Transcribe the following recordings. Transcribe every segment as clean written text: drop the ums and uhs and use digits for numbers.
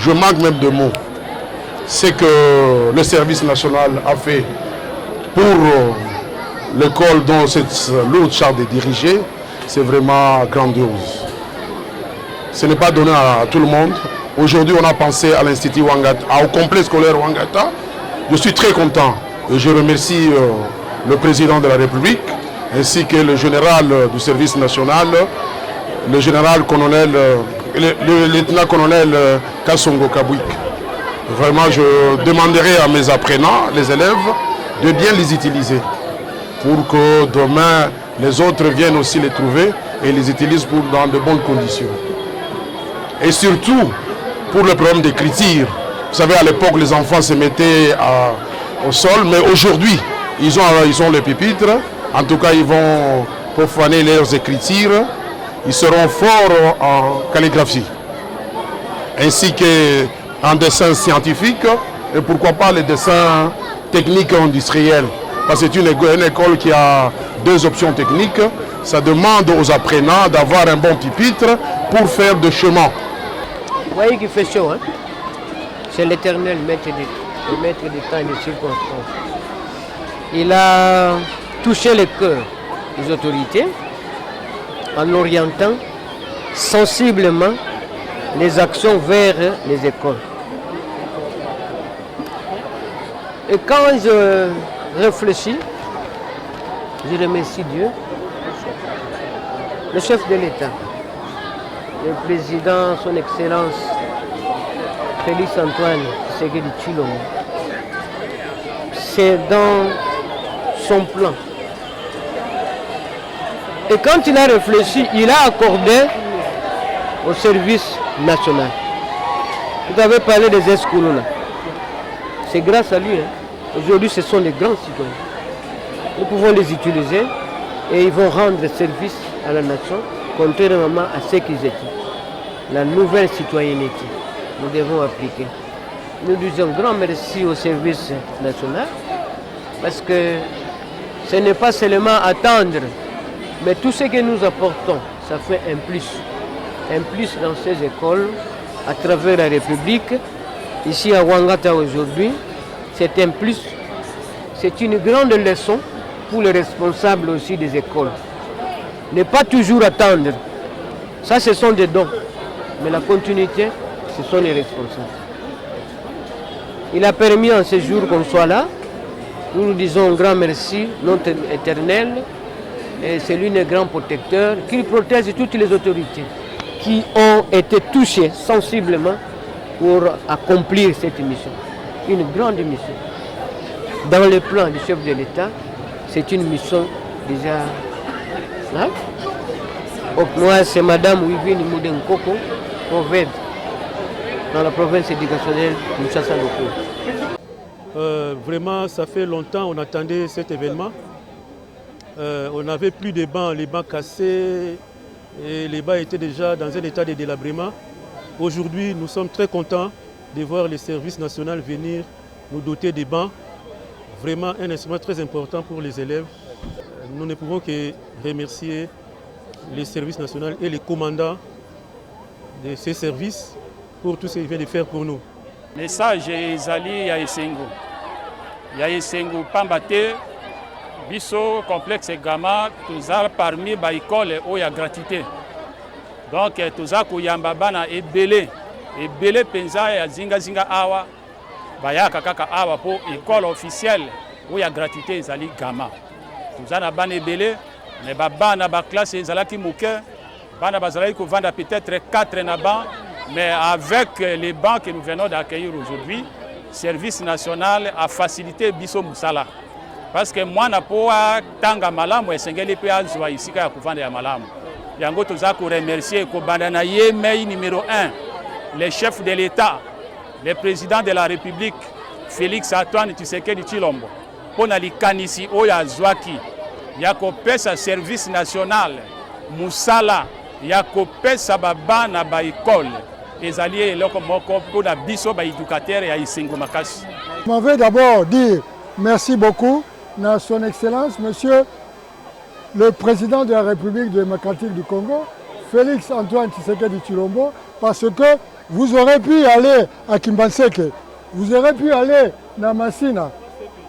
je manque même de mots. C'est que le service national a fait pour l'école dont cette lourde charge de diriger, c'est vraiment grandiose. Ce n'est pas donné à tout le monde. Aujourd'hui, on a pensé à l'Institut Ouangata, au complexe scolaire Ouangata. Je suis très content et je remercie le président de la République ainsi que le général du service national, le général-colonel, le lieutenant-colonel Kassongo Kabouik. Vraiment, je demanderai à mes apprenants, les élèves, de bien les utiliser pour que demain, les autres viennent aussi les trouver et les utilisent dans de bonnes conditions. Et surtout, pour le problème d'écriture, vous savez, à l'époque, les enfants se mettaient au sol, mais aujourd'hui, ils ont les pupitres. En tout cas, ils vont profaner leurs écritures. Ils seront forts en calligraphie, ainsi qu'en dessin scientifique, et pourquoi pas les dessins techniques et industriels. Parce que c'est une école qui a 2 options techniques. Ça demande aux apprenants d'avoir un bon pupitre pour faire de chemin. Vous voyez qu'il fait chaud, hein? C'est l'Éternel, maître des temps et des circonstances. Il a touché le cœur des autorités en orientant sensiblement les actions vers les écoles. Et quand je réfléchis, je remercie Dieu, le chef de l'État, le président, son Excellence, Félix Antoine Tshisekedi Tshilombo. C'est dans son plan. Et quand il a réfléchi, il a accordé au service national. Vous avez parlé des escoulots là. C'est grâce à lui. Hein. Aujourd'hui, ce sont des grands citoyens. Nous pouvons les utiliser et ils vont rendre service à la nation, contrairement à ce qu'ils étaient. La nouvelle citoyenneté, nous devons appliquer. Nous disons grand merci au service national parce que ce n'est pas seulement attendre, mais tout ce que nous apportons, ça fait un plus. Un plus dans ces écoles, à travers la République. Ici à Ouangata aujourd'hui, c'est un plus. C'est une grande leçon pour les responsables aussi des écoles. Ne pas toujours attendre. Ça, ce sont des dons. Mais la continuité, ce sont les responsables. Il a permis en ce jour qu'on soit là. Nous nous disons un grand merci, notre Éternel. Et c'est lui le grand protecteur qui protège toutes les autorités qui ont été touchées sensiblement pour accomplir cette mission. Une grande mission. Dans le plan du chef de l'État, c'est une mission déjà... Hein? Moi, c'est Madame Wivine Moudenkoko, prophète, dans la province éducationnelle de Moussassa-Loko. Vraiment, ça fait longtemps qu'on attendait cet événement. On n'avait plus de bancs, les bancs cassés, et les bancs étaient déjà dans un état de délabrement. Aujourd'hui, nous sommes très contents de voir le service national venir nous doter des bancs. Vraiment un instrument très important pour les élèves. Nous ne pouvons que remercier les services nationaux et les commandants de ces services pour tout ce qu'ils viennent de faire pour nous. Le message est allé à Essengo. Il y a Essengo Pambate, Bisso, complexe Gama, tous parmi les écoles où il y a gratuité. Donc, tous à Kouyambabana et Belé Penza et Zinga Zinga Awa, Bayaka Kaka Awa pour école officielle où il y a gratuité, ils allaient Gama. Tous à Bane Belé, mais Bana ba classe ils allaient Mouké, Bana Bazalaï qui vendent peut-être 4 naban, mais avec les bancs que nous venons d'accueillir aujourd'hui, le service national a facilité Bisso Moussala. Parce que moi, je n'ai tanga malamu et sengeli pe azwa ici ka kuvanda ya malamu. Yango toza ko remercier ko bandana yemei numéro 1, le chef de l'État, le président de la République, Félix Antoine Tshisekedi Tshilombo, pour na likanisi oya zwaki ya ko pesa service national musala ya ko pesa baba na ba école ezali eloko moko pour na biso ba éducateur ya Isengo makasi. Je m'en vais d'abord dire merci beaucoup à son Excellence, Monsieur le Président de la République démocratique du Congo, Félix Antoine Tshisekedi Tshilombo, parce que vous aurez pu aller à Kimbanseke, vous aurez pu aller na Masina.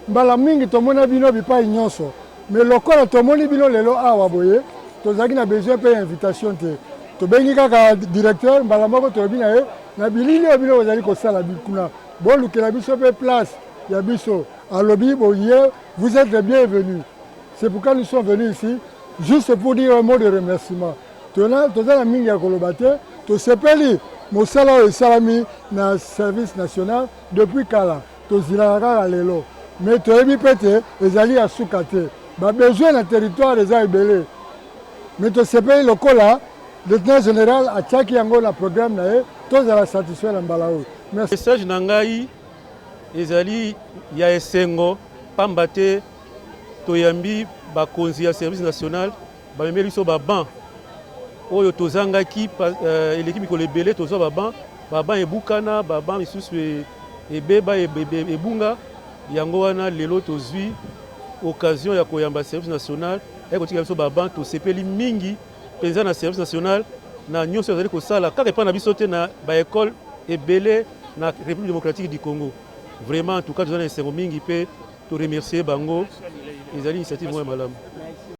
Mbala mingi tomona bino bipai nyonso. Mais lokola tomoni bino lelo awa boye, tozaki na besoin pe invitation te. Tobengi kaka directeur mbala moko tobi na ye na bilili bino ozali kosala bikuna. Bon lukela biso pe place ya biso. Alobi boye, vous êtes les bienvenus. C'est pourquoi nous sommes venus ici, juste pour dire un mot de remerciement. Tozala mingi ya kolobate, to sepeli mosala oyo esalami na service national depuis kala. Tozilaka kaka lelo. Mais toyebi pete ezali ya suka te. Ba besoin na territoire eza ebele. Mais tosepeli lokola lieutenant général atiaki yango na programme na ye, tozala satisfait na mbala oyo. Merci. Message na ngai ezali ya esengo pamba te toyambi bakonzi ya service national bamemeli biso baban oyo tozangaki eleki mikolo ebele tozwa baban ebukana baban misusu ebeba ebunga yango wana lelo tozwi occasion ya koyamba service national ekotika biso baban tosepeli mingi mpenza na service national na nyonso ezali kosala kaka epai na biso te na baekole ebele na République démocratique du Congo. Vraiment, en tout cas, nous avons un mingi pe to remercier bango. Ils ont une initiative moins malamu.